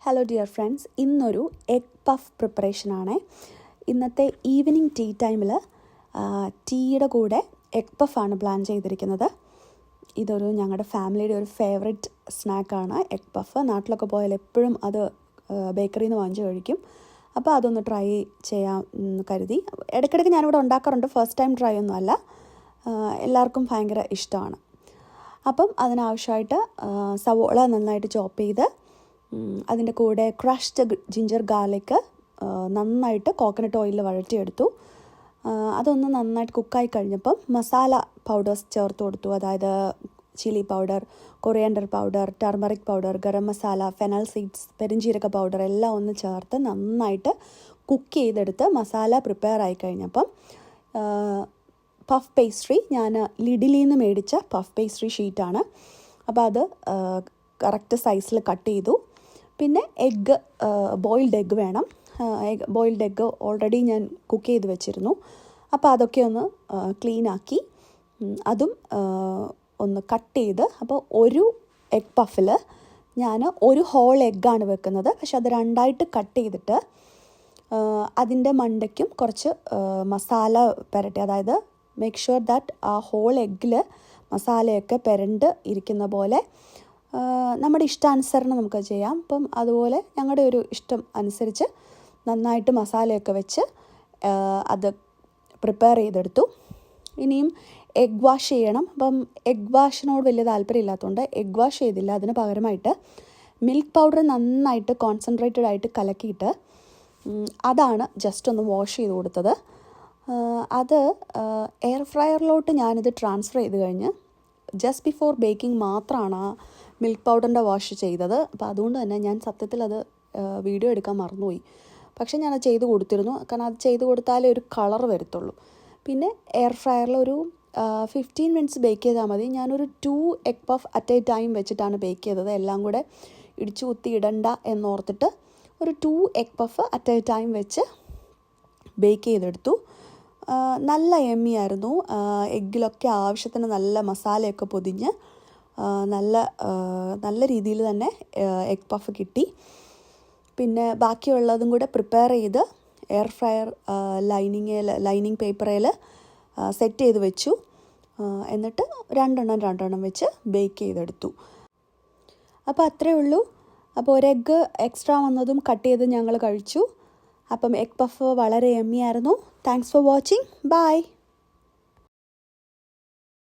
Hello dear friends, ഇന്നൊരു egg puff പ്രിപ്പറേഷനാണ്. ഇന്നത്തെ evening tea ടൈമിൽ ടീയുടെ കൂടെ എഗ് പഫാണ് പ്ലാൻ ചെയ്തിരിക്കുന്നത്. ഇതൊരു ഞങ്ങളുടെ ഫാമിലിയുടെ ഒരു ഫേവറേറ്റ് സ്നാക്കാണ് എഗ് പഫ്. നാട്ടിലൊക്കെ പോയാൽ എപ്പോഴും അത് ബേക്കറിയിൽ നിന്ന് വാങ്ങിച്ച് കഴിക്കും. അപ്പോൾ അതൊന്ന് ട്രൈ ചെയ്യാൻ കരുതി. ഇടയ്ക്കിടയ്ക്ക് ഞാനിവിടെ ഉണ്ടാക്കാറുണ്ട്, ഫസ്റ്റ് ടൈം ട്രൈ ഒന്നും അല്ല. എല്ലാവർക്കും ഭയങ്കര ഇഷ്ടമാണ്. അപ്പം അതിനാവശ്യമായിട്ട് സവോള നന്നായിട്ട് ചോപ്പ് ചെയ്ത് അതിൻ്റെ കൂടെ ക്രഷ്ഡ് ജിഞ്ചർ ഗാർലിക്ക് നന്നായിട്ട് കോക്കനട്ട് ഓയിലിൽ വഴറ്റിയെടുത്തു. അതൊന്ന് നന്നായിട്ട് കുക്കായി കഴിഞ്ഞപ്പം മസാല പൗഡേഴ്സ് ചേർത്ത് കൊടുത്തു. അതായത് chilli powder, coriander powder, turmeric powder, garam masala, fennel seeds, പെരിഞ്ജീരക പൗഡർ എല്ലാം ഒന്ന് ചേർത്ത് നന്നായിട്ട് കുക്ക് ചെയ്തെടുത്ത് മസാല പ്രിപ്പയർ ആയി കഴിഞ്ഞപ്പം പഫ് പേസ്ട്രി, ഞാൻ ലിഡിലിൽ നിന്ന് മേടിച്ച പഫ് പേസ്ട്രി ഷീറ്റാണ്. അപ്പോൾ അത് കറക്റ്റ് സൈസിൽ കട്ട് ചെയ്തു. പിന്നെ എഗ്ഗ്, ബോയിൽഡ് എഗ്ഗ് വേണം. ബോയിൽഡ് എഗ്ഗ് ഓൾറെഡി ഞാൻ കുക്ക് ചെയ്ത് വെച്ചിരുന്നു. അപ്പോൾ അതൊക്കെ ഒന്ന് ക്ലീനാക്കി അതും ഒന്ന് കട്ട് ചെയ്ത്, അപ്പോൾ ഒരു എഗ് പഫിൽ ഞാൻ ഒരു ഹോൾ എഗ്ഗാണ് വെക്കുന്നത്. പക്ഷെ അത് രണ്ടായിട്ട് കട്ട് ചെയ്തിട്ട് അതിൻ്റെ മണ്ടയ്ക്കും കുറച്ച് മസാല പുരട്ടി, അതായത് മേക്ക് ഷുവർ ദാറ്റ് ആ ഹോൾ എഗ്ഗിൽ മസാലയൊക്കെ പുരണ്ട് ഇരിക്കുന്ന പോലെ നമ്മുടെ ഇഷ്ടാനുസരണം നമുക്ക് ചെയ്യാം. അപ്പം അതുപോലെ ഞങ്ങളുടെ ഒരു ഇഷ്ടം അനുസരിച്ച് നന്നായിട്ട് മസാലയൊക്കെ വെച്ച് അത് പ്രിപ്പയർ ചെയ്തെടുത്തു. ഇനിയും എഗ് വാഷ് ചെയ്യണം. അപ്പം എഗ് വാഷിനോട് വലിയ താല്പര്യമില്ലാത്തതുകൊണ്ട് എഗ് വാഷ് ചെയ്തില്ല. അതിന് പകരമായിട്ട് മിൽക്ക് പൗഡർ നന്നായിട്ട് കോൺസെൻട്രേറ്റഡ് ആയിട്ട് കലക്കിയിട്ട് അതാണ് ജസ്റ്റ് ഒന്ന് വാഷ് ചെയ്ത് കൊടുത്തത്. അത് എയർ ഫ്രയറിലോട്ട് ഞാനിത് ട്രാൻസ്ഫർ ചെയ്ത് കഴിഞ്ഞ് ജസ്റ്റ് ബിഫോർ ബേക്കിംഗ് മാത്രമാണ് ആ മിൽക്ക് പൗഡറിൻ്റെ വാഷ് ചെയ്തത്. അപ്പോൾ അതുകൊണ്ട് തന്നെ ഞാൻ സത്യത്തിൽ അത് വീഡിയോ എടുക്കാൻ മറന്നുപോയി. പക്ഷേ ഞാനത് ചെയ്ത് കൊടുത്തിരുന്നു, കാരണം അത് ചെയ്ത് കൊടുത്താലേ ഒരു കളർ വരത്തുള്ളൂ. പിന്നെ എയർ ഫ്രയറിൽ ഒരു 15 മിനിറ്റ്സ് ബേക്ക് ചെയ്താൽ മതി. ഞാനൊരു 2 egg puff at A time വെച്ചിട്ടാണ് ബേക്ക് ചെയ്തത്. എല്ലാം കൂടെ ഇടിച്ചു കുത്തി ഇടണ്ട എന്നോർത്തിട്ട് ഒരു 2 egg puff at A time വെച്ച് ബേക്ക് ചെയ്തെടുത്തു. നല്ല യമ്മി ആയിരുന്നു. എഗ്ഗിലൊക്കെ ആവശ്യത്തിന് നല്ല മസാലയൊക്കെ പൊതിഞ്ഞ് നല്ല രീതിയിൽ തന്നെ എഗ് പഫ് കിട്ടി. പിന്നെ ബാക്കിയുള്ളതും കൂടെ പ്രിപ്പയർ ചെയ്ത് എയർ ഫ്രയർ ലൈനിങ് പേപ്പറിൽ സെറ്റ് ചെയ്ത് വെച്ചു. എന്നിട്ട് രണ്ടെണ്ണം വെച്ച് ബേക്ക് ചെയ്തെടുത്തു. അപ്പോൾ അത്രയേ ഉള്ളൂ. അപ്പോൾ ഒരു എഗ്ഗ് എക്സ്ട്രാ വന്നതും കട്ട് ചെയ്ത് ഞങ്ങൾ കഴിച്ചു. അപ്പം എഗ് പഫ് വളരെ യമ്മി ആയിരുന്നു. Thanks for watching. ബൈ.